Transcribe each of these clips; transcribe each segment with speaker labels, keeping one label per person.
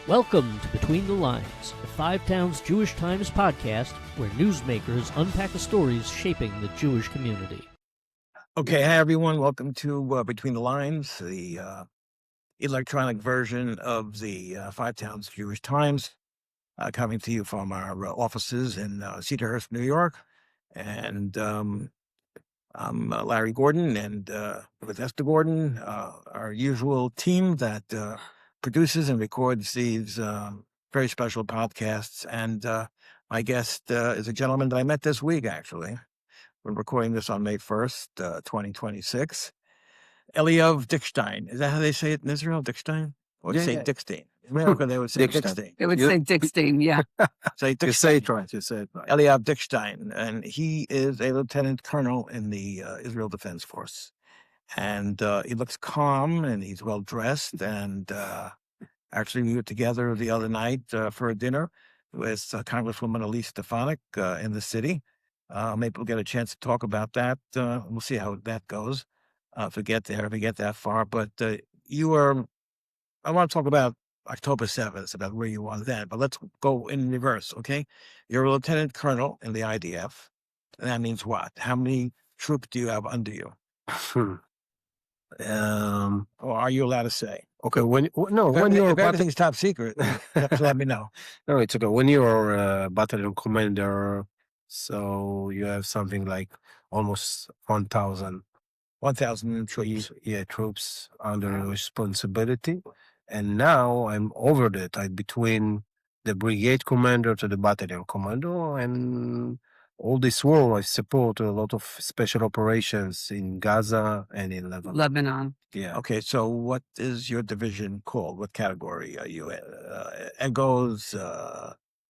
Speaker 1: Welcome to Between the Lines, the Five Towns Jewish Times podcast, where newsmakers unpack the stories shaping the Jewish community.
Speaker 2: Okay, hi everyone. Welcome to Between the Lines, the electronic version of the Five Towns Jewish Times, coming to you from our offices in Cedarhurst, New York. And I'm Larry Gordon, and with Esta Gordon, our usual team that produces and records these very special podcasts. And my guest is a gentleman that I met this week, actually. We're recording this on May 1st, 2026. Eliav Dikshtein. Is that how they say it in Israel? Dikshtein? Or
Speaker 3: Yeah,
Speaker 2: say
Speaker 3: yeah.
Speaker 2: Dikshtein? In America, they would say
Speaker 3: Dikshtein.
Speaker 2: Dikshtein.
Speaker 4: It would
Speaker 3: You-
Speaker 4: say Dikshtein, yeah.
Speaker 2: Say
Speaker 3: You
Speaker 2: Dikshtein.
Speaker 3: say it right. You say it right.
Speaker 2: Eliav Dikshtein, and he is a lieutenant colonel in the Israel Defense Force. And he looks calm, and he's well dressed. And actually, we were together the other night for a dinner with Congresswoman Elise Stefanik in the city. Maybe we'll get a chance to talk about that. We'll see how that goes. If we get that far. But I want to talk about October 7th, about where you are then. But let's go in reverse, okay? You're a lieutenant colonel in the IDF. And that means what? How many troops do you have under you? Or are you allowed to say?
Speaker 3: Okay. When
Speaker 2: If
Speaker 3: you're
Speaker 2: everything's top secret, you have to let me know.
Speaker 3: no, it's okay. When you're a battalion commander, so you have something like almost 1,000
Speaker 2: 1,000 troops.
Speaker 3: troops under your responsibility. And now I'm over that. I'm between the brigade commander to the battalion commander, and all this war I support a lot of special operations in Gaza and in Lebanon.
Speaker 4: Lebanon.
Speaker 3: Yeah.
Speaker 2: Okay, so what is your division called? What category are you in? Egos,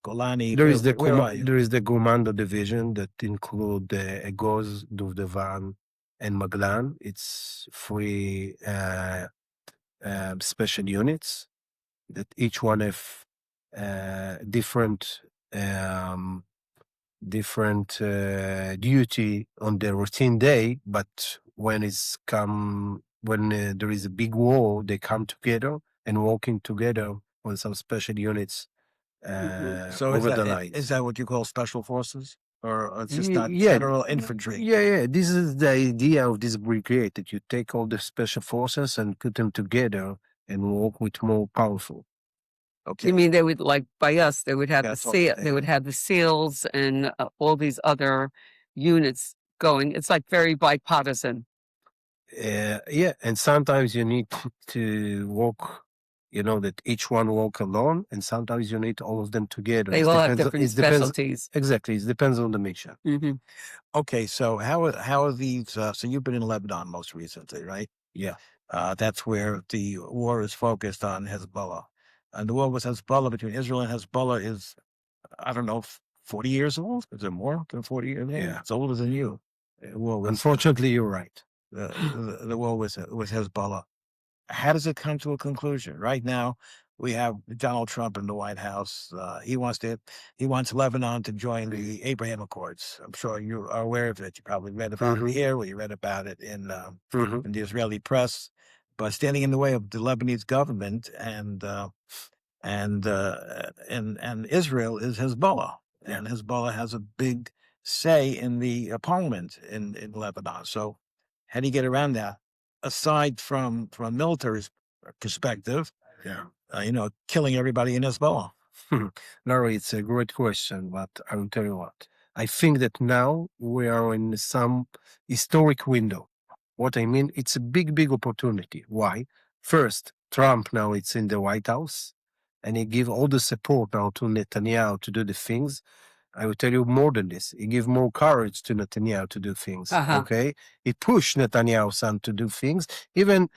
Speaker 2: Golani?
Speaker 3: There is
Speaker 2: where are you?
Speaker 3: there is the commando division that include the Egos, Duvdevan, and Maglan. It's three special units that each one have different duty on the routine day, but when there is a big war, they come together and working together on some special units
Speaker 2: So
Speaker 3: over the night.
Speaker 2: is that what you call special forces? Or it's just
Speaker 3: Ye-
Speaker 2: not
Speaker 3: yeah.
Speaker 2: general infantry?
Speaker 3: Yeah. This is the idea of this brigade, that you take all the special forces and put them together and work with more powerful.
Speaker 2: Okay.
Speaker 4: You mean they would, like by us, they would have
Speaker 2: That's all
Speaker 4: they would have the SEALs and all these other units going. It's like very bipartisan.
Speaker 3: Yeah, and sometimes you need to work, that each one work alone, and sometimes you need all of them together.
Speaker 4: They
Speaker 3: It
Speaker 4: all have
Speaker 3: depends-
Speaker 4: different
Speaker 3: it depends-
Speaker 4: specialties.
Speaker 3: Exactly, it depends on the mission.
Speaker 4: Hmm.
Speaker 2: Okay, so how are these? So you've been in Lebanon most recently, right?
Speaker 3: Yeah.
Speaker 2: That's where the war is focused on Hezbollah. And the war with Hezbollah, between Israel and Hezbollah, is, I don't know, 40 years old? Is it more than 40 years?
Speaker 3: Yeah.
Speaker 2: It's older than you. The war with,
Speaker 3: Unfortunately, you're right.
Speaker 2: the war with Hezbollah. How does it come to a conclusion? Right now, we have Donald Trump in the White House. He wants Lebanon to join the Abraham Accords. I'm sure you are aware of it. You probably read about it here, or you read about it in the Israeli press. But standing in the way of the Lebanese government and Israel is Hezbollah, and Hezbollah has a big say in the parliament in Lebanon. So, how do you get around that? Aside from a military perspective, killing everybody in Hezbollah.
Speaker 3: Larry, it's a great question, but I will tell you what. I think that now we are in some historic window. What I mean, it's a big opportunity. Why? First, Trump now it's in the White House, and he give all the support now to Netanyahu to do the things. I will tell you more than this. He give more courage to Netanyahu to do things.
Speaker 4: Uh-huh.
Speaker 3: Okay, he pushed Netanyahu's son to do things. Even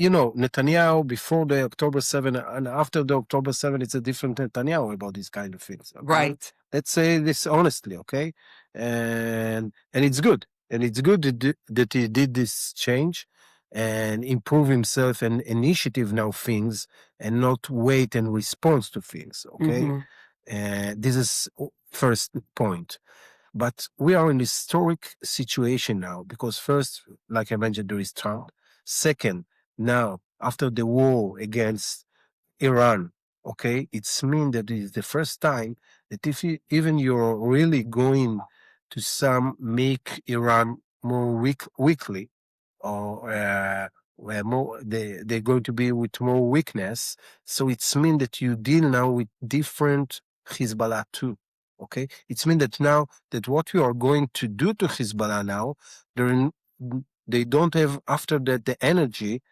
Speaker 3: Netanyahu before the October 7 and after the October 7, it's a different Netanyahu about these kind of things. Okay?
Speaker 4: Right.
Speaker 3: Let's say this honestly, okay? And it's good. And it's good that he did this change and improve himself and initiative now things and not wait and response to things, okay?
Speaker 4: Mhm.
Speaker 3: And this is first point. But we are in a historic situation now because first, like I mentioned, there is Trump. Second, now after the war against Iran, okay, it's mean that it's the first time that if you, even you're really going to some make Iran more weakly, or where more they're going to be with more weakness. So it's mean that you deal now with different Hezbollah too. Okay, it's mean that now that what you are going to do to Hezbollah now, they don't have after that the energy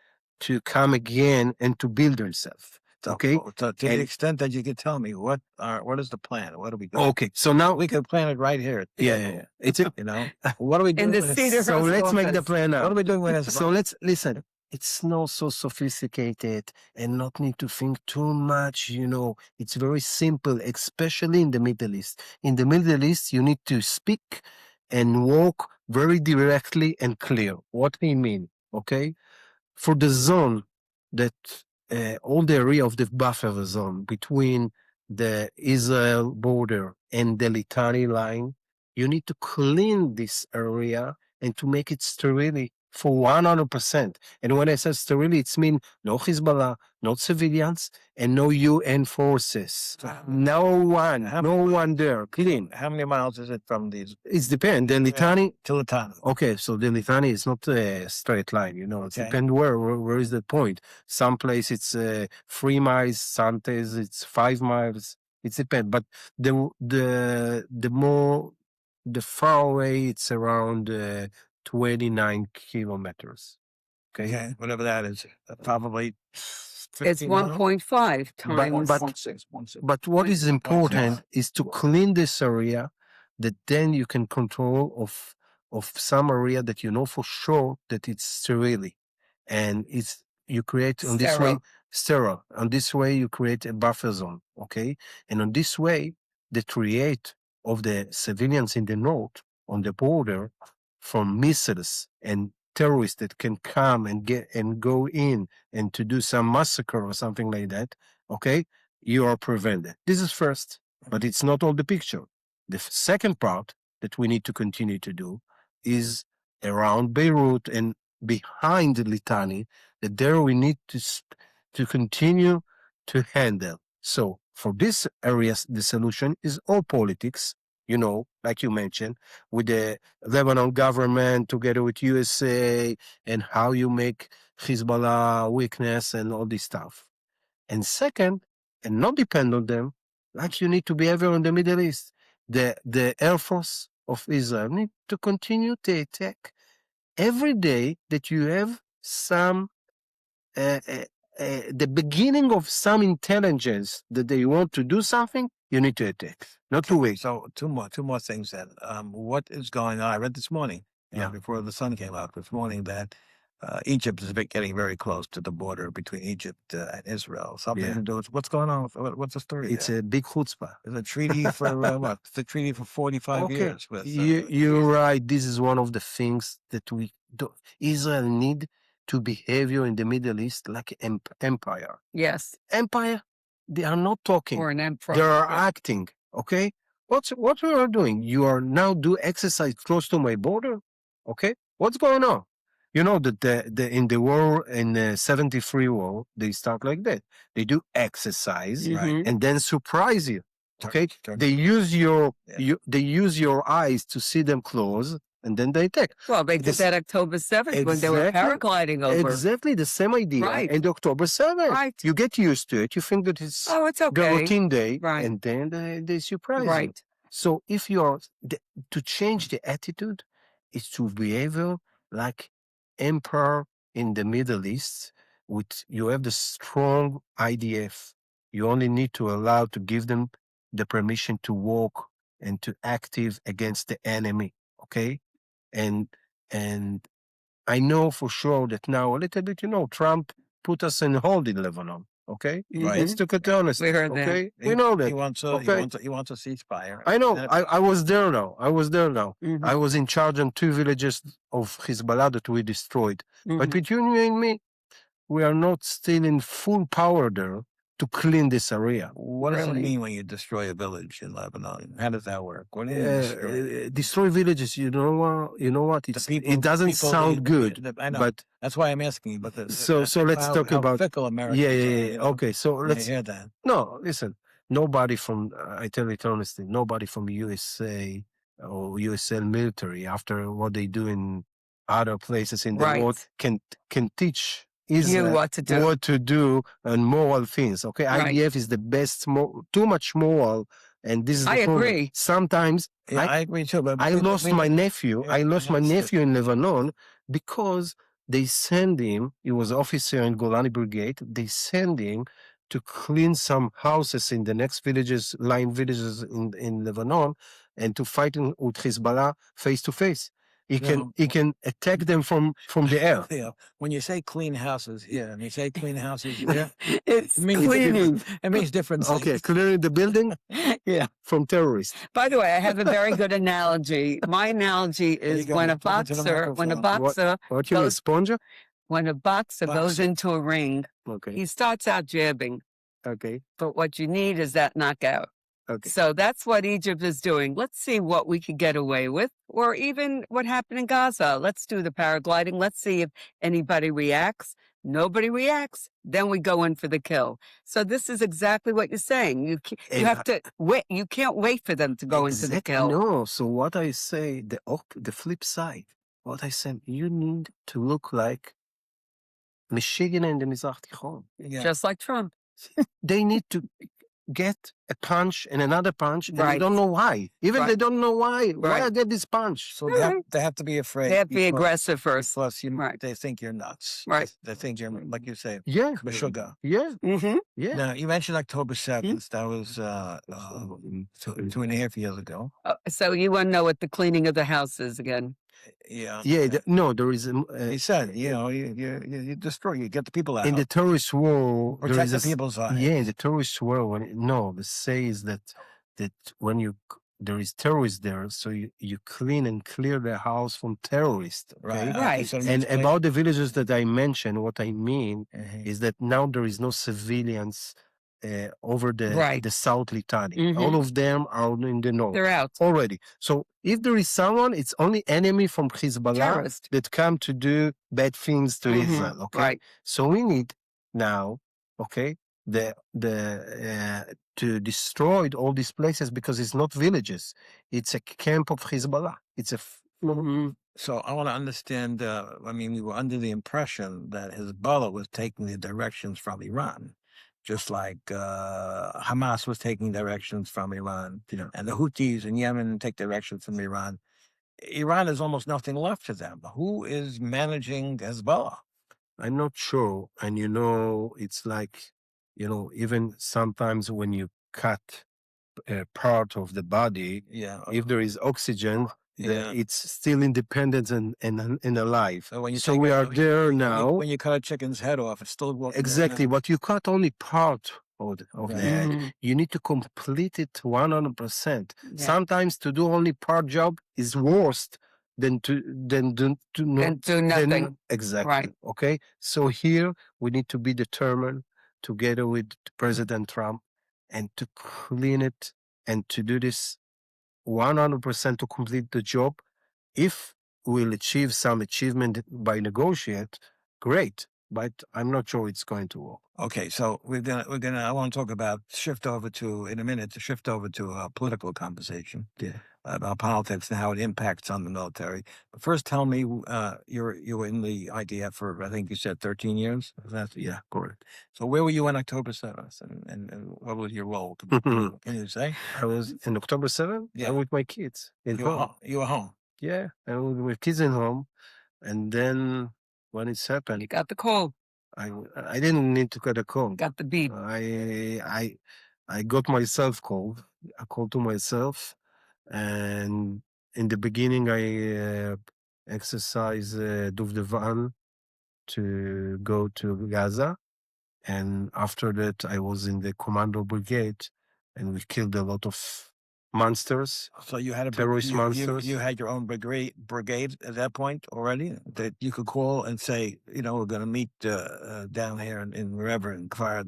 Speaker 3: to come again and to build themselves. Okay,
Speaker 2: So to the
Speaker 3: And-
Speaker 2: extent that you could tell me what is the plan? What are we doing?
Speaker 3: okay. So now
Speaker 2: We could plan it right here.
Speaker 3: yeah. It's a,
Speaker 2: You know, what are we doing?
Speaker 4: In the
Speaker 2: with-
Speaker 4: Cedar
Speaker 3: so
Speaker 4: Rose
Speaker 3: let's make the
Speaker 4: office.
Speaker 3: plan now.
Speaker 2: What are we doing with this?
Speaker 3: So let's listen. It's not so sophisticated and not need to think too much. It's very simple, especially in the Middle East. In the Middle East, you need to speak and walk very directly and clear. What I mean, okay? For the zone that all the area of the buffer zone between the Israel border and the Litani line, you need to clean this area and to make it sterile for 100%. And when I say sterile, it's mean no Hezbollah, no civilians, and no UN forces. No one there, clean.
Speaker 2: How many miles is it from these
Speaker 3: It's depend. The Litani,
Speaker 2: to Latana?
Speaker 3: okay, so the Litani is not a straight line, It
Speaker 2: Okay.
Speaker 3: depends where is the point. Some place it's 3 miles, some place it's 5 miles. It depends. But the far away, it's around 29 kilometers.
Speaker 2: Okay, whatever that is, probably.
Speaker 4: It's
Speaker 2: 15 miles?
Speaker 4: 1.5 times.
Speaker 3: But what is important is to clean this area that then you can control of some area that you know for sure that it's sterile. And you create on this way sterile. On this way you create a buffer zone. Okay. And on this way, the threat of the civilians in the north on the border from missiles and terrorists that can come and go in and to do some massacre or something like that, okay, you are prevented. This is first, but it's not all the picture. The second part that we need to continue to do is around Beirut and behind Litani, that there we need to continue to handle. So for this areas, the solution is all politics, like you mentioned, with the Lebanon government together with USA and how you make Hezbollah weakness and all this stuff. And second, and not depend on them, like you need to behave in the Middle East. The Air Force of Israel need to continue to attack every day that you have some the beginning of some intelligence that they want to do something, you need to attack, not to wait.
Speaker 2: So two more things then. What is going on? I read this morning, before the sun came out this morning, that Egypt is getting very close to the border between Egypt and Israel. Something to do with what's going on? What's the story?
Speaker 3: It's a big chutzpah.
Speaker 2: It's a treaty for what? It's a treaty for 45 years. With,
Speaker 3: you're right. This is one of the things that we do. Israel need to behave in the Middle East like empire.
Speaker 4: Yes.
Speaker 3: Empire, they are not talking.
Speaker 4: Or an emperor.
Speaker 3: They are acting. Okay. What we are doing? You are now do exercise close to my border. Okay. What's going on? You know that in the war in the 73 war, they start like that. They do exercise
Speaker 4: Mhm.
Speaker 3: and then surprise you. Okay. They use they use your eyes to see them close. And then they attack.
Speaker 4: Well, they did that October 7th when they were
Speaker 3: Exactly.
Speaker 4: paragliding over.
Speaker 3: Exactly the same idea.
Speaker 4: Right.
Speaker 3: And October 7th.
Speaker 4: Right.
Speaker 3: You get used to it. You think that it's
Speaker 4: Oh, it's
Speaker 3: the
Speaker 4: okay.
Speaker 3: routine day.
Speaker 4: Right.
Speaker 3: And then they surprise you.
Speaker 4: Right.
Speaker 3: So if you are, to change the attitude is to behave like emperor in the Middle East. You have the strong IDF. You only need to allow to give them the permission to walk and to active against the enemy. Okay. And I know for sure that now a little bit, Trump put us in hold in Lebanon. Okay,
Speaker 4: Right.
Speaker 3: Let's look at the honest.
Speaker 4: We heard that.
Speaker 3: Okay, we know that.
Speaker 2: He wants a ceasefire.
Speaker 3: I know. I was there now. I
Speaker 4: Mhm.
Speaker 3: was in charge of 2 villages of Hezbollah that we destroyed. But
Speaker 4: Mhm.
Speaker 3: between you and me, we are not still in full power there to clean this area.
Speaker 2: What does it
Speaker 4: Really?
Speaker 2: mean when you destroy a village in Lebanon? How does that work? What do you mean destroy?
Speaker 3: Destroy villages. You know what? It doesn't
Speaker 2: people,
Speaker 3: sound good,
Speaker 2: I know.
Speaker 3: but
Speaker 2: That's why I'm asking you. But
Speaker 3: so let's talk
Speaker 2: how
Speaker 3: about
Speaker 2: fickle Americans
Speaker 3: yeah.
Speaker 2: are, you know,
Speaker 3: Okay, so
Speaker 2: when
Speaker 3: let's
Speaker 2: you hear that.
Speaker 3: no listen. Nobody from I tell it honestly. Nobody from USA or USL military after what they do in other places in the world
Speaker 4: Right.
Speaker 3: can teach
Speaker 4: You
Speaker 3: Israel
Speaker 4: what to do.
Speaker 3: what to do and moral things. Okay,
Speaker 4: Right.
Speaker 3: IDF is the best, too much moral, and this is the
Speaker 4: I
Speaker 3: problem.
Speaker 4: agree.
Speaker 3: Sometimes
Speaker 2: Yeah, I agree too. But
Speaker 3: I lost my nephew.
Speaker 2: Yeah,
Speaker 3: I lost my
Speaker 2: understood.
Speaker 3: nephew in Lebanon because they send him. He was officer in Golani Brigade. They send him to clean some houses in the next villages, line villages in Lebanon, and to fight with Hezbollah face to face. He can attack them from the air.
Speaker 2: Yeah. When you say clean houses here, and you say clean houses there,
Speaker 4: It's
Speaker 2: it means
Speaker 4: cleaning.
Speaker 2: it means different things.
Speaker 3: Okay, clearing the building
Speaker 2: Yeah.
Speaker 3: from terrorists.
Speaker 4: By the way, I have a very good analogy. My analogy
Speaker 2: There you
Speaker 4: is
Speaker 2: go.
Speaker 4: when a
Speaker 2: Talk into the microphone.
Speaker 3: What you mean,
Speaker 4: goes
Speaker 3: sponge?
Speaker 4: when a boxer goes
Speaker 2: Boxer.
Speaker 4: into a ring,
Speaker 3: Okay,
Speaker 4: he starts out jabbing,
Speaker 3: okay,
Speaker 4: but what you need is that knockout.
Speaker 3: okay.
Speaker 4: So that's what Egypt is doing. Let's see what we could get away with, or even what happened in Gaza. Let's do the paragliding. Let's see if anybody reacts. Nobody reacts. Then we go in for the kill. So this is exactly what you're saying. You have to wait. You can't wait for them to go into the kill.
Speaker 3: No, so what I say, the flip side, what I said, you need to look like Michigan and the Mizrach Tichon.
Speaker 2: Yeah.
Speaker 4: Just like Trump.
Speaker 3: They need to get a punch and another punch, and they
Speaker 4: Right.
Speaker 3: don't know why. Even
Speaker 4: Right.
Speaker 3: they don't know why. Why
Speaker 4: Right.
Speaker 3: I get this punch?
Speaker 2: So they have to be afraid.
Speaker 4: They have to be
Speaker 2: because-
Speaker 4: aggressive first.
Speaker 2: Plus,
Speaker 4: Right.
Speaker 2: they think you're nuts.
Speaker 4: Right.
Speaker 2: They think you're, like you say,
Speaker 3: Yeah,
Speaker 2: Meshuggah.
Speaker 3: yeah,
Speaker 4: Mm-hmm.
Speaker 3: yeah.
Speaker 2: Now, you mentioned October 7th. That was 2.5 years ago.
Speaker 4: So you want to know what the cleaning of the house is again?
Speaker 2: Yeah.
Speaker 3: Yeah, no, there is
Speaker 2: He said, you destroy, you get the people out.
Speaker 3: in the terrorist war. There
Speaker 2: Protect
Speaker 3: is
Speaker 2: the people's lives.
Speaker 3: Yeah, in the terrorist war. The say is that when there is terrorists there, so you clean and clear the house from terrorists. Okay?
Speaker 4: Right.
Speaker 2: So
Speaker 3: And
Speaker 2: explain-
Speaker 3: about the villages that I mentioned, what I mean
Speaker 2: Mhm.
Speaker 3: is that now there is no civilians over
Speaker 4: Right.
Speaker 3: the South Litani.
Speaker 4: Mhm.
Speaker 3: All of them are in the north
Speaker 4: They're out.
Speaker 3: already. So if there is someone, it's only enemy from Hezbollah
Speaker 4: Terrorist.
Speaker 3: that come to do bad things to
Speaker 4: Mhm.
Speaker 3: Israel. Okay,
Speaker 4: Right.
Speaker 3: so we need now, okay, to destroy all these places because it's not villages; it's a camp of Hezbollah. It's a
Speaker 4: Mhm.
Speaker 2: So I want to understand. We were under the impression that Hezbollah was taking the directions from Iran, just like Hamas was taking directions from Iran, and the Houthis in Yemen take directions from Iran. Iran has almost nothing left to them. Who is managing Hezbollah?
Speaker 3: I'm not sure. And it's like, even sometimes when you cut a part of the body,
Speaker 2: Yeah.
Speaker 3: if there is oxygen,
Speaker 2: Yeah.
Speaker 3: it's still independent and alive.
Speaker 2: So when you
Speaker 3: So
Speaker 2: take
Speaker 3: we
Speaker 2: a-
Speaker 3: are there
Speaker 2: when you-
Speaker 3: now.
Speaker 2: When you cut a chicken's head off, it's still walking.
Speaker 3: Exactly, but you cut only part of the
Speaker 2: Right.
Speaker 3: head.
Speaker 4: Mhm.
Speaker 3: You need to complete it 100%.
Speaker 4: Yeah.
Speaker 3: Sometimes to do only part job is worse than to
Speaker 4: And do nothing.
Speaker 3: Exactly.
Speaker 4: Right.
Speaker 3: Okay. So here we need to be determined together with President Trump and to clean it and to do this 100% to complete the job. If we'll achieve some achievement by negotiate, great. But I'm not sure it's going to work.
Speaker 2: Okay, so I want to talk about shift over to a political conversation.
Speaker 3: Yeah.
Speaker 2: About politics and how it impacts on the military. But first, tell me, you were in the IDF for, I think you said 13 years?
Speaker 3: Yeah, correct.
Speaker 2: So where were you on October 7th? And what was your role? Can you say?
Speaker 3: I was in October 7th
Speaker 2: Yeah.
Speaker 3: with my kids in
Speaker 2: You were
Speaker 3: home.
Speaker 2: home. You were home.
Speaker 3: Yeah, and with my kids in home. And then when it's happened,
Speaker 4: You got the call.
Speaker 3: I didn't need to get a call.
Speaker 4: Got the beat.
Speaker 3: I got myself called. I called to myself, and in the beginning I exercised Duvdevan to go to Gaza, and after that I was in the commando brigade, and we killed a lot of monsters,
Speaker 2: So you had a
Speaker 3: terrorist
Speaker 2: you
Speaker 3: monsters.
Speaker 2: had your own brigade at that point already that you could call and say, we're going to meet down here in wherever in Kfar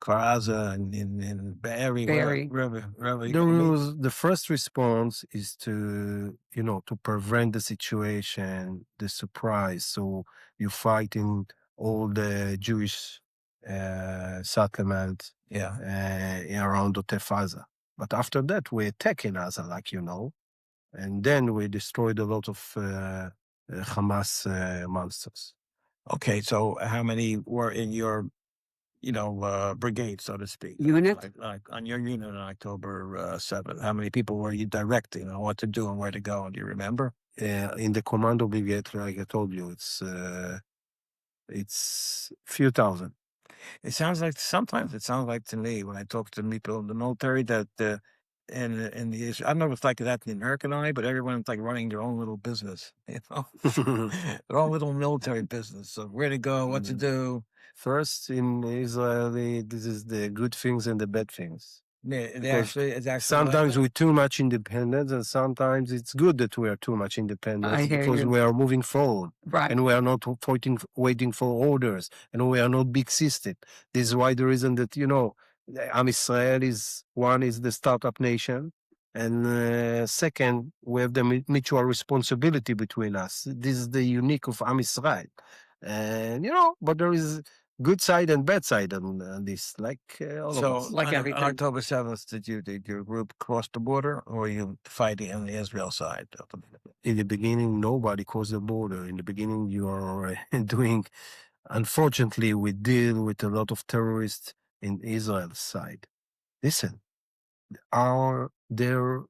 Speaker 2: Aza and in Be'eri, wherever you
Speaker 3: There
Speaker 2: gonna meet.
Speaker 3: was the first response is to to prevent the situation, the surprise. So you fight in all the Jewish settlements around Otef Aza. But after that, we attack in Gaza, like and then we destroyed a lot of Hamas monsters.
Speaker 2: Okay, so how many were in your brigade, so to speak?
Speaker 4: Unit?
Speaker 2: Like on your unit on October 7th, how many people were you directing on what to do and where to go? Do you remember?
Speaker 3: In the commando brigade, like I told you, it's few thousand.
Speaker 2: Sometimes it sounds like to me when I talk to people in the military that in the I don't know if it's like that in the American army, but everyone's like running their own little business, their own little military business. So where to go, what to do.
Speaker 3: First, in Israel, this is the good things and the bad things.
Speaker 2: It's actually
Speaker 3: sometimes
Speaker 2: like
Speaker 3: we're too much independent, and sometimes it's good that we are too much independent because we are moving forward, and we are not waiting for orders, and we are not big system. This is why the reason that Am Israel is the startup nation, and second, we have the mutual responsibility between us. This is the unique of Am Israel, and but there is good side and bad side on this, like all of us.
Speaker 4: Like
Speaker 2: on
Speaker 4: everything.
Speaker 2: October 7th, did your group cross the border, or were you fighting on the Israel side?
Speaker 3: In the beginning, nobody crossed the border. In the beginning, you are doing. Unfortunately, we deal with a lot of terrorists in Israel's side. Listen, their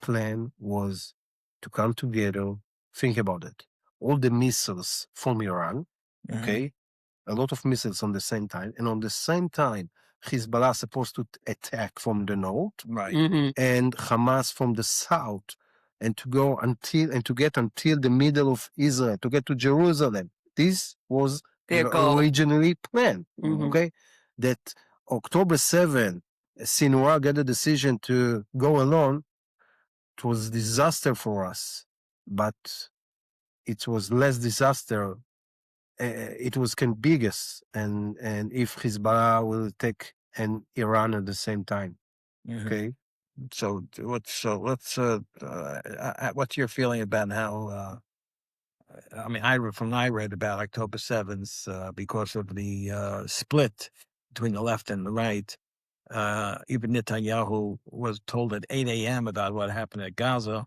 Speaker 3: plan was to come together. Think about it. All the missiles from Iran, okay, a lot of missiles on the same time, and on the same time, Hezbollah supposed to attack from the north,
Speaker 2: Right,
Speaker 3: and Hamas from the south, and to get until the middle of Israel, to get to Jerusalem. This was
Speaker 4: Their goal.
Speaker 3: originally planned. Okay, that October 7th, Sinwar got a decision to go alone. It was disaster for us, but it was less disaster. It was biggest, and if Hezbollah will take and Iran at the same time. Okay.
Speaker 2: So what's your feeling about how? I mean, I read about October 7th because of the split between the left and the right. Even Netanyahu was told at 8 a.m. about what happened at Gaza.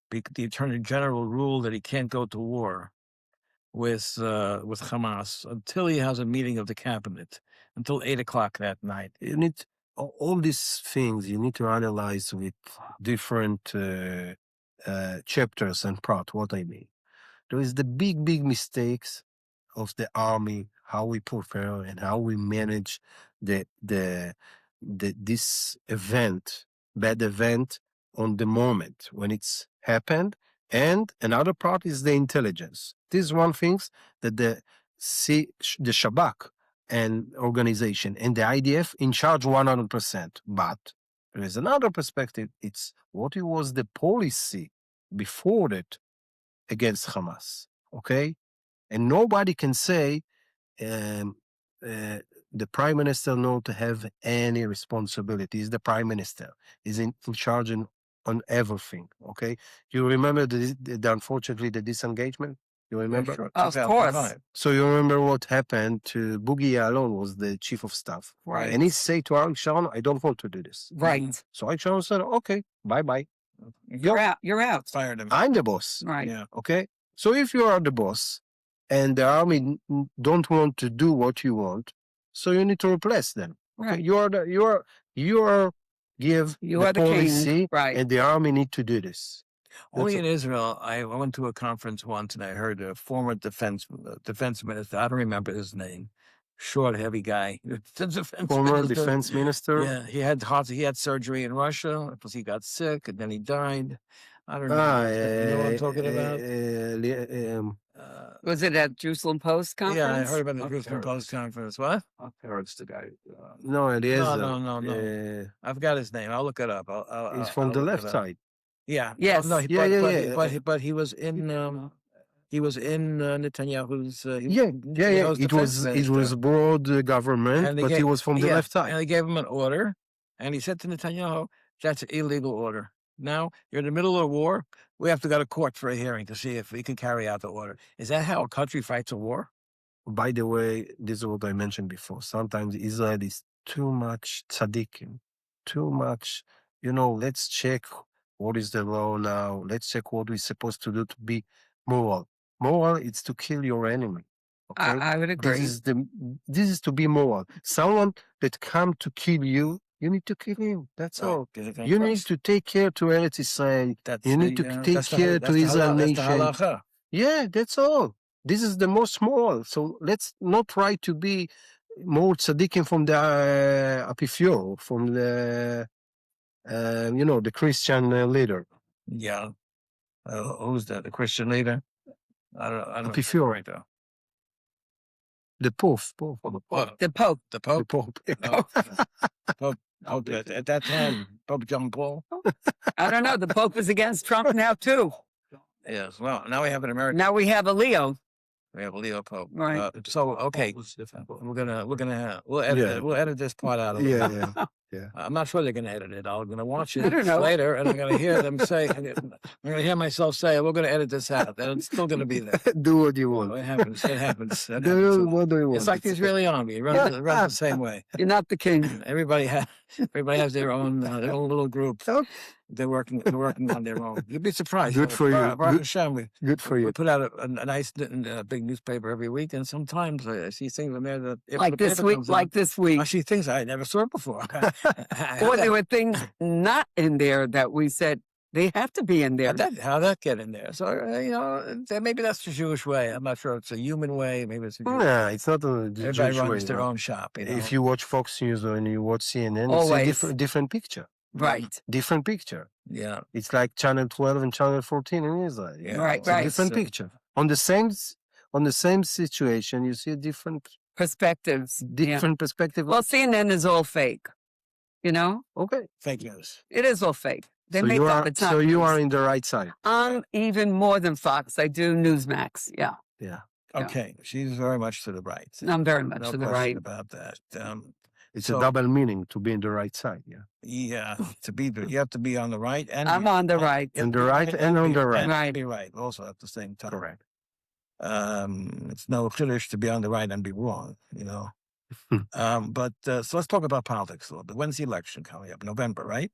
Speaker 2: The Attorney General ruled that he can't go to war with Hamas until he has a meeting of the cabinet, until 8 o'clock that night.
Speaker 3: You need all these things. You need to analyze with different chapters and part. What I mean, there is the big mistakes of the army, how we prepare and how we manage this bad event on the moment when it's happened. And another part is the intelligence. This is one thing that the Shabak and organization and the IDF in charge 100%. But there is another perspective. It's what it was the policy before that against Hamas. Okay? And nobody can say the prime minister not to have any responsibility. He's the prime minister. He's in charge on everything. Okay? You remember unfortunately the disengagement? You remember?
Speaker 2: Sure.
Speaker 4: Of course.
Speaker 3: So you remember what happened to Boogie Ya'alon, was the chief of staff.
Speaker 4: Right.
Speaker 3: And he said to Arik Sharon, I don't want to do this.
Speaker 4: Right.
Speaker 3: So Arik Sharon said, okay, bye-bye.
Speaker 4: You're out. You're out.
Speaker 2: Fired him.
Speaker 3: I'm the boss.
Speaker 4: Right.
Speaker 2: Yeah.
Speaker 3: Okay? So if you are the boss and the army don't want to do what you want, so you need to replace them. Okay?
Speaker 4: Right.
Speaker 3: You are give
Speaker 4: You
Speaker 3: the
Speaker 4: are the
Speaker 3: policy,
Speaker 4: king. Right.
Speaker 3: and the army need to do this.
Speaker 2: Only in Israel, I went to a conference once and I heard a former defense minister, I don't remember his name, short, heavy guy.
Speaker 3: Former defense minister?
Speaker 2: Yeah, he had surgery in Russia because he got sick and then he died. I don't know. You know what I'm talking about?
Speaker 4: Was it at Jerusalem Post conference?
Speaker 2: Yeah, I heard about the
Speaker 3: Not
Speaker 2: Jerusalem Post
Speaker 3: terrorist.
Speaker 2: conference. What?
Speaker 3: Parents, the guy. No, Eliezer.
Speaker 2: No. I forgot his name. I'll look it up.
Speaker 3: He's from the
Speaker 2: I'll look
Speaker 3: left
Speaker 2: it up.
Speaker 3: side.
Speaker 2: Yeah.
Speaker 4: Yes.
Speaker 2: No,
Speaker 3: Yeah.
Speaker 2: but he was in Netanyahu's.
Speaker 3: It was broad government,
Speaker 2: And they
Speaker 3: but he
Speaker 2: gave-
Speaker 3: was from the
Speaker 2: yeah,
Speaker 3: left side.
Speaker 2: And they gave him an order, and he said to Netanyahu, "That's an illegal order. Now you're in the middle of a war. We have to go to court for a hearing to see if we can carry out the order." Is that how a country fights a war?
Speaker 3: By the way, this is what I mentioned before. Sometimes Israel is too much tzaddikim, too much, let's check what is the law now. Let's check what we're supposed to do to be moral. Moral is to kill your enemy. Okay?
Speaker 4: I would agree.
Speaker 3: This is to be moral. Someone that come to kill you, you need to kill him. That's all. You need to take care to Eretz Israel. You need to take care to Israel nation. Yeah, that's all. This is the most moral. So let's not try to be more tzaddikim from the Apifior, from the, the Christian leader.
Speaker 2: Yeah. Who's that? The Christian leader? I don't know.
Speaker 3: Apifior.
Speaker 2: Right though.
Speaker 3: The Pope.
Speaker 4: The Pope.
Speaker 2: The Pope.
Speaker 3: The Pope.
Speaker 2: No. Pope. At that time, Pope John Paul.
Speaker 4: I don't know. The Pope is against Trump now too.
Speaker 2: Yes. Well, now we have an American.
Speaker 4: Now we have a Leo.
Speaker 2: We have a Leo Pope.
Speaker 4: Right.
Speaker 2: Okay, we'll edit this part out.
Speaker 3: Yeah.
Speaker 2: I'm not sure they're going to edit it. I'm going to watch
Speaker 4: I
Speaker 2: it
Speaker 4: don't know.
Speaker 2: later, and I'm going to hear them say. I'm going to hear myself say, "We're going to edit this out," and it's still going to be there.
Speaker 3: Do what you want.
Speaker 2: It happens. It happens.
Speaker 3: What do you want?
Speaker 2: It's like the Israeli army. It runs the same way.
Speaker 4: You're not the king.
Speaker 2: Everybody has their own little group.
Speaker 3: Okay.
Speaker 2: They're working on their own. You'd be surprised.
Speaker 3: Good for you.
Speaker 2: Baruch Hashem,
Speaker 3: Good for
Speaker 2: we
Speaker 3: you.
Speaker 2: put out a nice big newspaper every week, and sometimes I see things in there that if
Speaker 4: Like
Speaker 2: the
Speaker 4: this
Speaker 2: paper
Speaker 4: week.
Speaker 2: comes
Speaker 4: Like
Speaker 2: out,
Speaker 4: this week.
Speaker 2: I see things I never saw before.
Speaker 4: Or there were things not in there that we said they have to be in there.
Speaker 2: How'd that get in there? So maybe that's the Jewish way. I'm not sure. It's a human way. Maybe it's a Jewish
Speaker 3: Nah, it's not a
Speaker 2: Everybody
Speaker 3: Jewish way.
Speaker 2: runs their own shop.
Speaker 3: If you watch Fox News or you watch CNN,
Speaker 4: Always.
Speaker 3: it's a different picture.
Speaker 4: Right.
Speaker 3: Different picture.
Speaker 2: Yeah.
Speaker 3: It's like Channel 12 and Channel 14 in Israel.
Speaker 2: Yeah.
Speaker 4: Right,
Speaker 3: It's a
Speaker 4: right.
Speaker 3: different picture. On the same situation, you see a different
Speaker 4: Perspectives. Yeah.
Speaker 3: perspective.
Speaker 4: Well, CNN is all fake.
Speaker 3: Okay.
Speaker 2: Fake news.
Speaker 4: It is all fake. They
Speaker 3: So
Speaker 4: make
Speaker 3: you
Speaker 4: up.
Speaker 3: are
Speaker 4: It's not
Speaker 3: so you
Speaker 4: news.
Speaker 3: are in the right side.
Speaker 4: I'm even more than Fox. I do Newsmax. Yeah.
Speaker 3: Yeah.
Speaker 4: Yeah.
Speaker 2: Okay. She's very much to the right.
Speaker 4: I'm very much
Speaker 2: No
Speaker 4: to the
Speaker 2: question
Speaker 4: right.
Speaker 2: about that.
Speaker 3: It's
Speaker 2: So-
Speaker 3: a double meaning to be in the right side. Yeah.
Speaker 2: Yeah, you have to be on the right, and
Speaker 4: I'm on the right.
Speaker 3: On the right and on the right.
Speaker 2: and
Speaker 4: Right.
Speaker 2: be right also at the same time.
Speaker 3: Correct.
Speaker 2: It's no chiddush to be on the right and be wrong, But so let's talk about politics a little bit. When's the election coming up? November, right?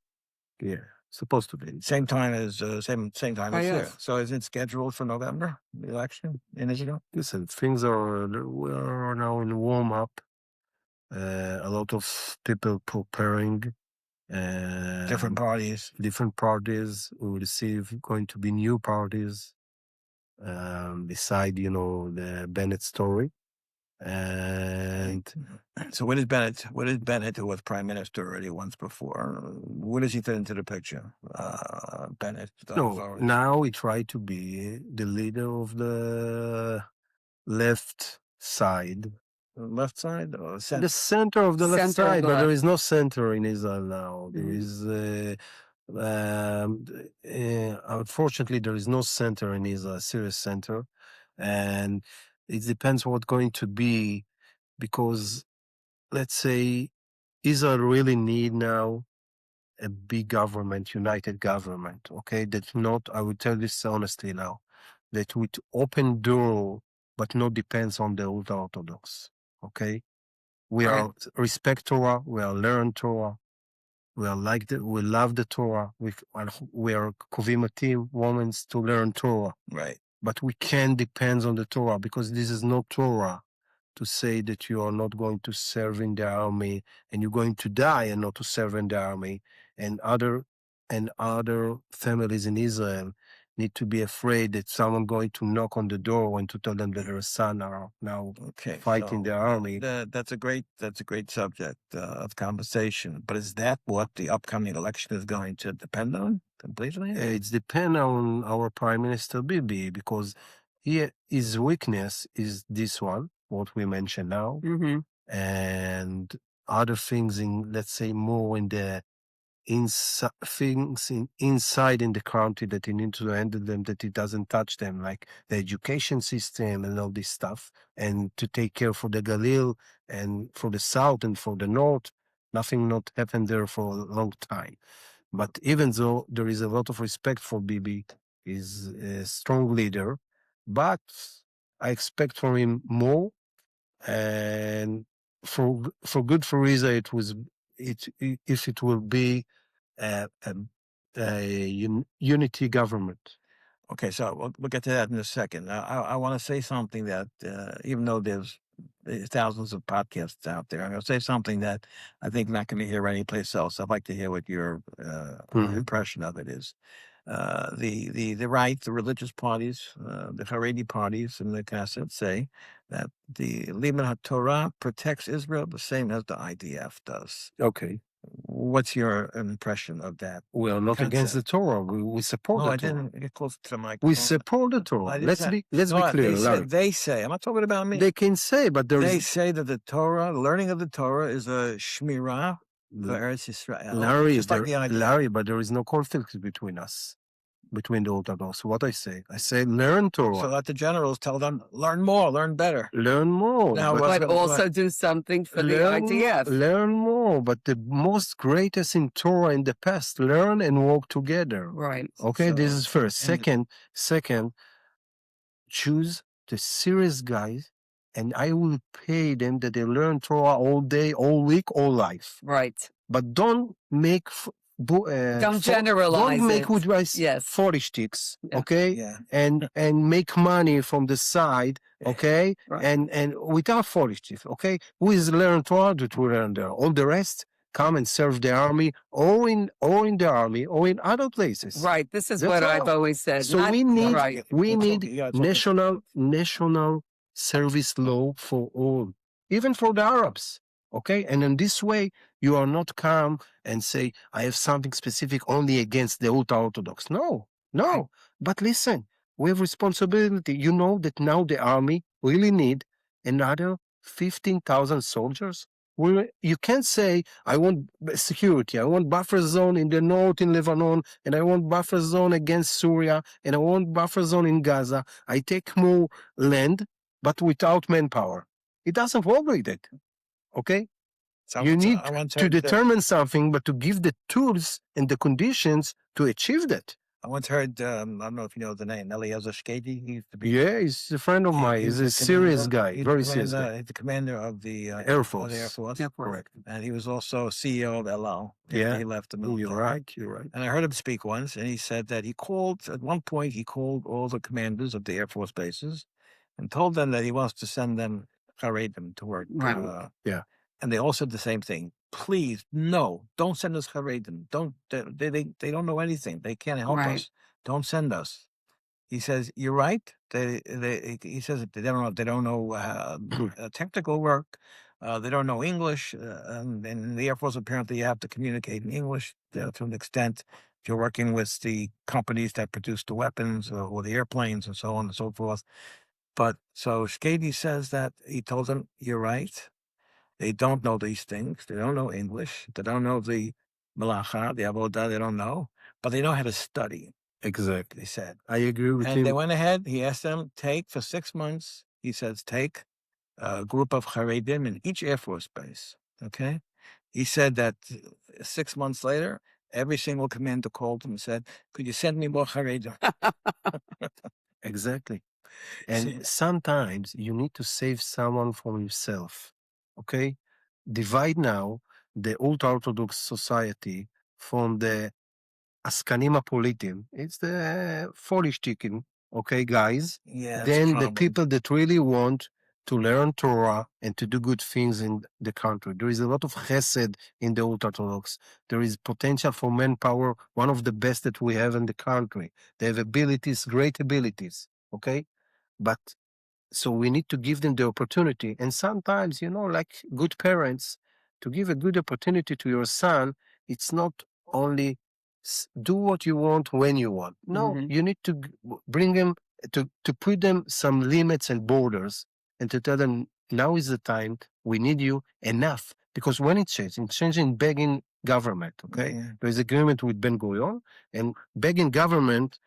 Speaker 3: Yeah. Supposed to be.
Speaker 2: Same time as same time as
Speaker 4: yes.
Speaker 2: here. So is it scheduled for November? The election in Israel?
Speaker 3: Listen, we are now in warm up. A lot of people preparing.
Speaker 2: Different parties.
Speaker 3: Different parties. We will see if going to be new parties. Beside, the Bennett story. And
Speaker 2: So what is Bennett? Who was prime minister already once before? Where does he fit into the picture? Bennett.
Speaker 3: now we try to be the leader of the left side.
Speaker 2: Left side or center?
Speaker 3: The center of the left
Speaker 4: Center of
Speaker 3: side,
Speaker 4: the
Speaker 3: but there
Speaker 4: left.
Speaker 3: is no center in Israel now. There
Speaker 4: Mhm.
Speaker 3: is, unfortunately, there is no center in Israel, serious center. And it depends what's going to be, because let's say Israel really need now a big government, united government, okay? That not, I will tell this honestly now, that would open door, but not depends on the ultra-Orthodox, okay? We are respect Torah, we are learn Torah, we love the Torah, we are kovimatim, women to learn Torah,
Speaker 2: Right.
Speaker 3: but we can't depend on the Torah, because this is not Torah to say that you are not going to serve in the army and you're going to die and not to serve in the army, and other families in Israel need to be afraid that someone going to knock on the door and to tell them that their son are now fighting the army.
Speaker 2: That's a great subject of conversation. But is that what the upcoming election is going to depend on completely?
Speaker 3: It's depend on our Prime Minister Bibi, because his weakness is this one, what we mentioned now,
Speaker 4: Mm-hmm.
Speaker 3: and other things in, let's say, more in the inside in the country that he needs to handle them, that he doesn't touch them, like the education system and all this stuff, and to take care for the Galil and for the south and for the north. Nothing not happened there for a long time. But even though there is a lot of respect for Bibi, he's a strong leader, but I expect from him more. And for good for reason, if it will be a unity government.
Speaker 2: Okay, so we'll get to that in a second. I want to say something that even though there's thousands of podcasts out there, I'm going to say something that I think not going to hear anyplace else. I'd like to hear what your impression of it is. The right, the religious parties, the Charedi parties in the Knesset say that the Liman HaTorah protects Israel the same as the IDF does.
Speaker 3: Okay.
Speaker 2: What's your impression of that?
Speaker 3: We are not against the Torah. We support
Speaker 2: No,
Speaker 3: the
Speaker 2: I
Speaker 3: Torah.
Speaker 2: didn't get close to the mic.
Speaker 3: We support the Torah. Let's be clear, Larry.
Speaker 2: They say, I'm not talking about me.
Speaker 3: They can say, but
Speaker 2: They say that the Torah, the learning of the Torah is a shmirah for Eretz Yisrael.
Speaker 3: Larry,
Speaker 2: just like the idea.
Speaker 3: Larry, but there is no conflict between us, between the Orthodox. What I say learn Torah.
Speaker 2: So let the generals tell them, learn more, learn better.
Speaker 3: Learn more.
Speaker 2: Now,
Speaker 4: But also do something for the IDF.
Speaker 3: Learn more, but the most greatest in Torah in the past, learn and work together.
Speaker 4: Right.
Speaker 3: Okay,
Speaker 2: So-
Speaker 3: this is first. Second, choose the serious guys, and I will pay them that they learn Torah all day, all week, all life.
Speaker 4: Right.
Speaker 3: But don't make
Speaker 4: Don't generalize
Speaker 3: Don't make
Speaker 4: it.
Speaker 3: with rice
Speaker 4: Yes.
Speaker 3: 40 sticks,
Speaker 4: Yeah.
Speaker 3: okay?
Speaker 2: Yeah.
Speaker 3: And make money from the side, okay?
Speaker 4: Right.
Speaker 3: And without 40 sticks, okay? Who is learn Torah that we learn there? All the rest come and serve the army, or in the army, or in other places.
Speaker 4: Right. This is
Speaker 3: That's
Speaker 4: what
Speaker 3: all.
Speaker 4: I've always said.
Speaker 3: So
Speaker 4: Not-
Speaker 3: we need
Speaker 4: right.
Speaker 3: national service law for all, even for the Arabs. Okay, and in this way, you are not come and say, I have something specific only against the ultra-Orthodox. No. But listen, we have responsibility. You know that now the army really need another 15,000 soldiers. You can't say, I want security, I want buffer zone in the north in Lebanon, and I want buffer zone against Syria, and I want buffer zone in Gaza. I take more land, but without manpower. It doesn't work like that. Okay? You need to determine something, but to give the tools and the conditions to achieve that.
Speaker 2: I once heard, I don't know if you know the name, Eliav Dikshtein. He used to be.
Speaker 3: Yeah, he's a friend of mine. He's a serious guy, very serious guy.
Speaker 2: He's the commander of the
Speaker 3: Air Force.
Speaker 2: Of the Air Force.
Speaker 4: Air Force.
Speaker 2: Correct. And he was also CEO of El Al.
Speaker 3: Yeah.
Speaker 2: He left the military.
Speaker 3: You're right.
Speaker 2: And I heard him speak once, and he said that at one point, he called all the commanders of the Air Force bases and told them that he wants to send them Charedim to work.
Speaker 4: Right.
Speaker 3: Yeah.
Speaker 2: And they all said the same thing. Please, no, don't send us Charedim. They don't know anything. They can't help
Speaker 4: Right.
Speaker 2: us. Don't send us. He says, you're right. He says they don't know technical work. They don't know English. And in the Air Force, apparently, you have to communicate in English to an extent. If you're working with the companies that produce the weapons or the airplanes and so on and so forth. But so Shkady says that he told them, you're right. They don't know these things. They don't know English. They don't know the malacha, the avodah. They don't know, but they know how to study.
Speaker 3: Exactly.
Speaker 2: They said.
Speaker 3: I agree with
Speaker 2: And
Speaker 3: him.
Speaker 2: they went ahead. He asked them, for 6 months. He says, take a group of Haredim in each Air Force base. Okay. He said that 6 months later, every single commander called him and said, could you send me more Haredim?
Speaker 3: Exactly. And sometimes you need to save someone from yourself. Okay? Divide now the ultra-Orthodox society from the Askanim Politim. It's the Polish chicken, okay, guys?
Speaker 2: Yeah.
Speaker 3: Then the people that really want to learn Torah and to do good things in the country. There is a lot of chesed in the ultra-Orthodox. There is potential for manpower, one of the best that we have in the country. They have abilities, great abilities, okay? But so we need to give them the opportunity. And sometimes, like good parents, to give a good opportunity to your son, it's not only do what you want when you want. No,
Speaker 4: Mhm.
Speaker 3: you need to bring him to put them some limits and borders, and to tell them now is the time, we need you enough. Because when it's changing Begin government, okay?
Speaker 2: Yeah.
Speaker 3: There is agreement with Ben Gurion, and Begin government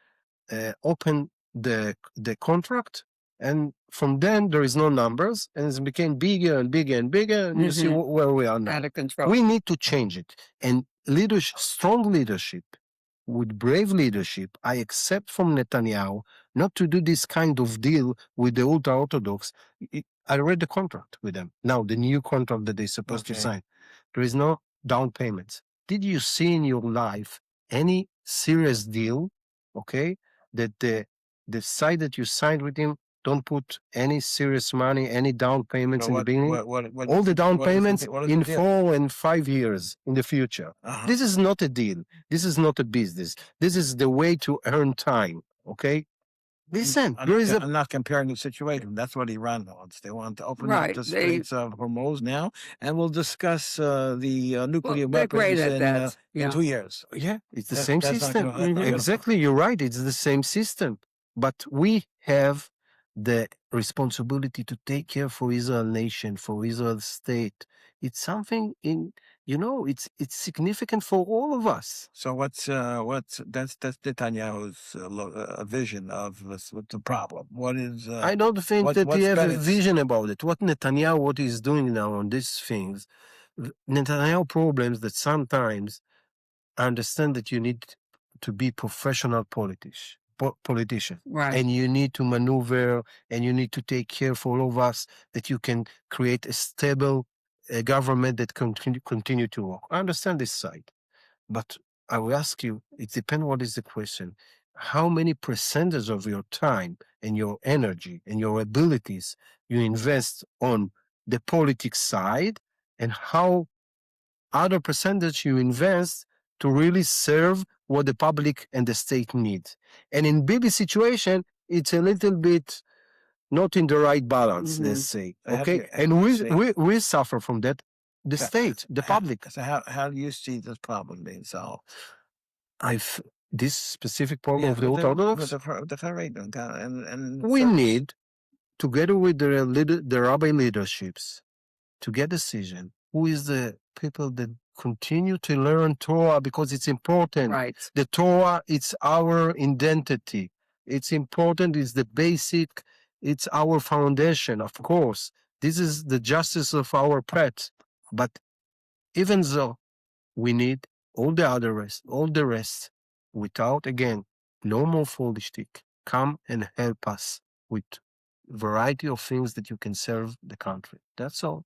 Speaker 3: opened the contract, and from then there is no numbers, and it became bigger and bigger and bigger, and you see where we are now.
Speaker 4: Out of control.
Speaker 3: We need to change it. And leadership, strong leadership, with brave leadership, I accept from Netanyahu not to do this kind of deal with the ultra-Orthodox. I read the contract with them. Now, the new contract that they're supposed to sign. There is no down payments. Did you see in your life any serious deal, okay, that the side that you signed with him don't put any serious money, any down payments in the beginning? All the down payments in 4 and 5 years in the future. This is not a deal. This is not a business. This is the way to earn time, okay? Listen,
Speaker 2: I'm not comparing the situation. That's what Iran wants. They want to open up the Straits of Hormuz now, and we'll discuss the nuclear weapons in 2 years.
Speaker 3: Yeah, it's the same system. Exactly, you're right. It's the same system. But we have the responsibility to take care for Israel nation, for Israel state. It's something it's significant for all of us.
Speaker 2: So that's Netanyahu's vision of the problem. What is?
Speaker 3: I don't think that he has a vision about it. What he's doing now on these things, Netanyahu problems that sometimes I understand that you need to be professional politician,
Speaker 4: right?
Speaker 3: And you need to maneuver, and you need to take care for all of us that you can create a stable government that can continue to work. I understand this side, but I will ask you, it depends what is the question. How many percentage of your time and your energy and your abilities you invest on the politics side, and how other percentage you invest to really serve what the public and the state need? And in Bibi's situation, it's a little bit not in the right balance, let's say. Okay, and we suffer from that. The state, the public.
Speaker 2: So how do you see this problem being solved?
Speaker 3: This specific problem of the Orthodox.
Speaker 2: The Charedi,
Speaker 3: we need, together with the rabbi leaderships, to get decision. Who is the people that continue to learn Torah, because it's important.
Speaker 4: Right.
Speaker 3: The Torah, it's our identity. It's important. It's the basic. It's our foundation, of course. This is the justice of our path. But even though we need all the rest, without, again, no more shtick. Come and help us with variety of things that you can serve the country. That's all.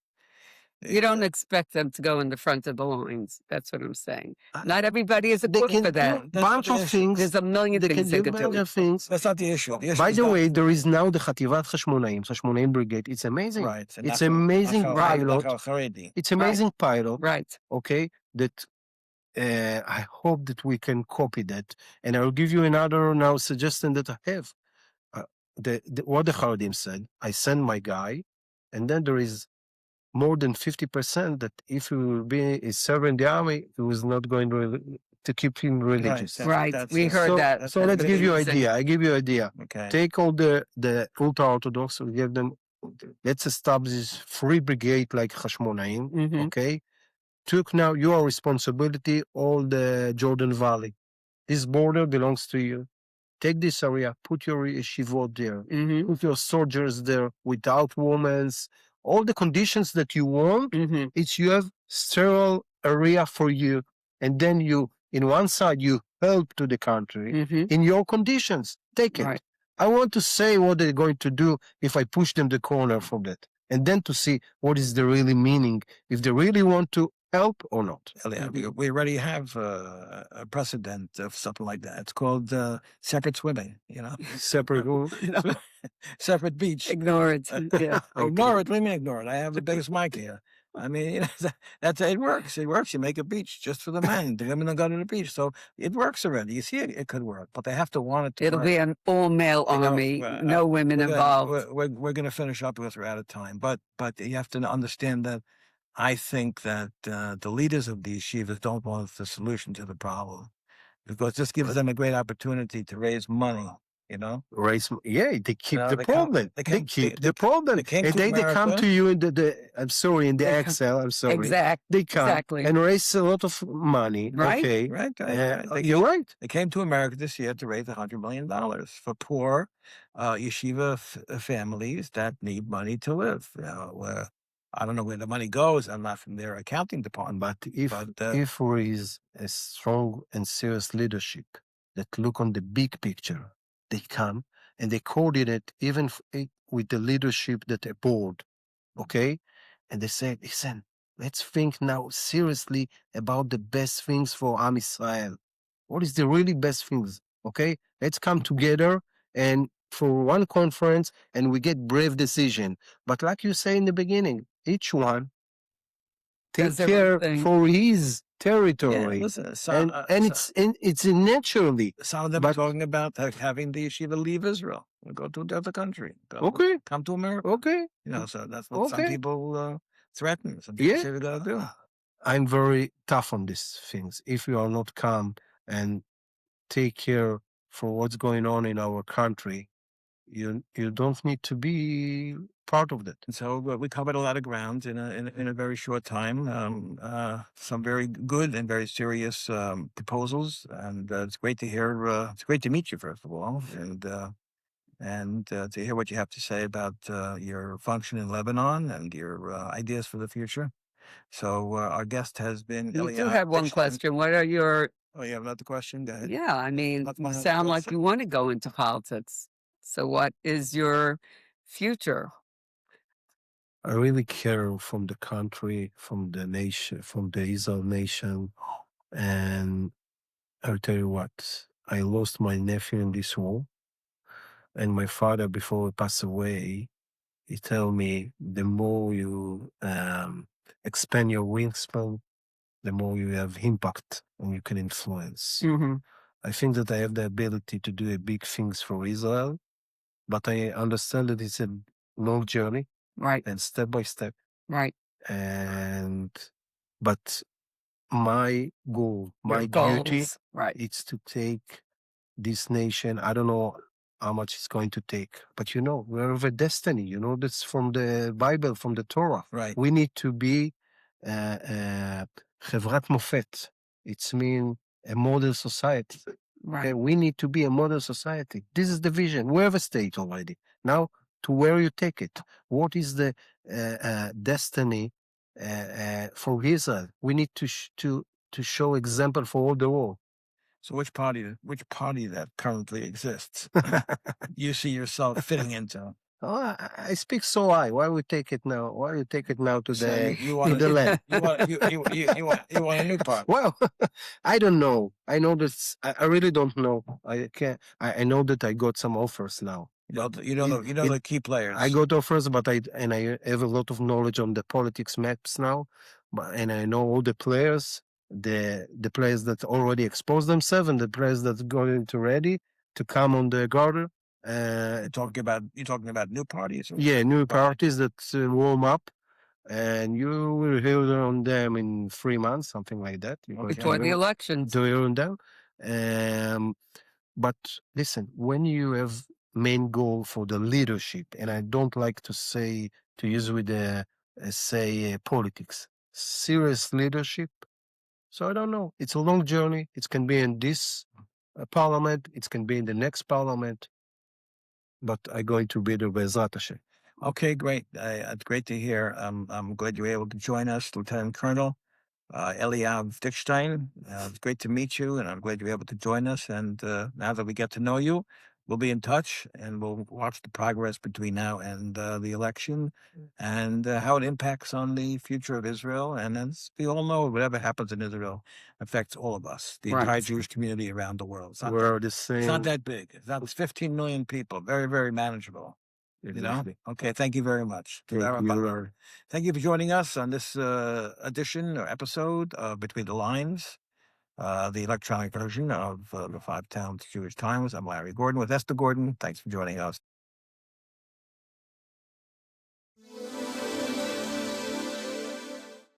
Speaker 4: You don't expect them to go in the front of the lines. That's what I'm saying. Not everybody is equipped for that.
Speaker 3: Bunch of things.
Speaker 4: There's a million things they could do.
Speaker 2: That's not the issue.
Speaker 3: By the way, there is now the Chativat Hashmonaim Brigade. It's amazing.
Speaker 2: Right.
Speaker 3: It's amazing pilot. It's amazing pilot.
Speaker 4: Right.
Speaker 3: Okay. That I hope that we can copy that. And I'll give you another now suggestion that I have. What the Haredim said, I send my guy, and then there is more than 50% that if he will be serving the army, he was not going to keep him religious.
Speaker 4: Right. We heard that.
Speaker 3: So let's give you an idea. I give you an idea.
Speaker 2: Okay.
Speaker 3: Take all the ultra-Orthodox, we give them, let's establish free brigade like Hashmonaim, okay? Took now your responsibility, all the Jordan Valley. This border belongs to you. Take this area, put your yeshivot there, put your soldiers there without women, all the conditions that you want. It's you have sterile area for you, and then you, in one side, you help to the country in your conditions. Take it. Right. I want to say what they're going to do if I push them the corner from that, and then to see what is the really meaning, if they really want to help or not.
Speaker 2: Eliav, we already have a precedent of something like that. It's called separate swimming,
Speaker 3: Separate
Speaker 2: separate beach.
Speaker 4: Ignore it. Yeah.
Speaker 2: Ignore it. What do you mean ignore it? I have the biggest mic here. I mean, that's it works. It works. You make a beach just for the men. The women don't go to the beach. So it works already. You see, it could work, but they have to want it to
Speaker 4: It'll
Speaker 2: work.
Speaker 4: be an all-male army, no women involved.
Speaker 2: We're going to finish up because we're out of time. But you have to understand that I think that the leaders of these yeshivas don't want the solution to the problem, because this gives them a great opportunity to raise money you know?
Speaker 3: They keep the
Speaker 2: They
Speaker 3: problem. They keep the problem.
Speaker 2: came
Speaker 3: And
Speaker 2: to
Speaker 3: they come
Speaker 2: America.
Speaker 3: to you in I'm sorry, in the
Speaker 4: They come-
Speaker 3: Excel, I'm sorry.
Speaker 4: Exactly.
Speaker 3: They come
Speaker 4: Exactly.
Speaker 3: and raise a lot of money.
Speaker 4: Right?
Speaker 3: Okay.
Speaker 2: Right.
Speaker 3: You're right.
Speaker 2: They came to America this year to raise $100 million for poor yeshiva families that need money to live. I don't know where the money goes. I'm not from their accounting department.
Speaker 3: But if there is a strong and serious leadership that look on the big picture, they come and they coordinate even with the leadership that aboard, okay? And they say, listen, let's think now seriously about the best things for Am Israel. What is the really best things, okay? Let's come together and for one conference and we get brave decision. But like you say in the beginning, each one take
Speaker 4: Does their own
Speaker 3: care
Speaker 4: thing.
Speaker 3: for his territory.
Speaker 2: Listen,
Speaker 3: It's naturally.
Speaker 2: some of them are talking about having the yeshiva leave Israel and go to another country.
Speaker 3: Okay.
Speaker 2: Come to America.
Speaker 3: Okay.
Speaker 2: So that's what some people threaten. Some people say we got to do.
Speaker 3: I'm very tough on these things. If you are not calm and take care for what's going on in our country, you don't need to be part of that.
Speaker 2: And so we covered a lot of ground in a very short time. Some very good and very serious proposals, and it's great to hear. It's great to meet you, first of all, and to hear what you have to say about your function in Lebanon and your ideas for the future. So our guest has been.
Speaker 4: You
Speaker 2: Eliav
Speaker 4: do have one
Speaker 2: Dikshtein.
Speaker 4: question. What are your?
Speaker 2: Oh, you have another question? Go ahead.
Speaker 4: Yeah, I mean,
Speaker 2: That's
Speaker 4: you
Speaker 2: my
Speaker 4: sound like
Speaker 2: question.
Speaker 4: you want to go into politics. So, what is your future?
Speaker 3: I really care from the country, from the nation, from the Israel nation. And I'll tell you what, I lost my nephew in this war. And my father, before he passed away, he told me the more you expand your wingspan, the more you have impact and you can influence.
Speaker 4: Mm-hmm.
Speaker 3: I think that I have the ability to do big things for Israel, but I understand that it's a long journey.
Speaker 4: Right.
Speaker 3: And step by step.
Speaker 4: Right.
Speaker 3: But my goal, my duty,
Speaker 4: right,
Speaker 3: it's to take this nation. I don't know how much it's going to take, but we have a destiny. That's from the Bible, from the Torah.
Speaker 2: Right.
Speaker 3: We need to be חברת מופת. It's mean a model society.
Speaker 4: right.
Speaker 3: Okay, we need to be a model society. This is the vision. We have a state already. Now, to where you take it. What is the destiny for Israel? We need to show example for all the world.
Speaker 2: So which party that currently exists you see yourself fitting into?
Speaker 3: Oh, I speak so high. Why we take it now? Why you take it now to the land?
Speaker 2: You want a new party?
Speaker 3: Well, I don't know. I know that I really don't know. I can't. I know that I got some offers now.
Speaker 2: Well, you know the key players.
Speaker 3: I got offers, but I have a lot of knowledge on the politics maps now, and I know all the players, the players that already exposed themselves, and the players that going to ready to come on the garden.
Speaker 2: You're talking about new parties?
Speaker 3: Yeah, new parties that warm up, and you will hear on them in 3 months, something like that.
Speaker 4: Before the elections.
Speaker 3: Do you hear them? But listen, when you have main goal for the leadership, and I don't like to use with politics, serious leadership. So I don't know. It's a long journey. It can be in this parliament. It can be in the next parliament. But I'm going to be the Bezrat Hashem.
Speaker 2: Okay, great. It's great to hear. I'm glad you were able to join us, Lieutenant Colonel Eliav Dikshtein. It's great to meet you, and I'm glad you were able to join us. And now that we get to know you, we'll be in touch, and we'll watch the progress between now and the election, and how it impacts on the future of Israel. And as we all know, whatever happens in Israel affects all of us, the entire Jewish community around the world.
Speaker 3: We're the same.
Speaker 2: It's not that big. It's 15 million people. Very, very manageable. Okay, thank you very much. Thank you for joining us on this edition or episode of Between the Lines, the electronic version of the 5 Towns Jewish Times. I'm Larry Gordon with Esta Gordon. Thanks for joining us.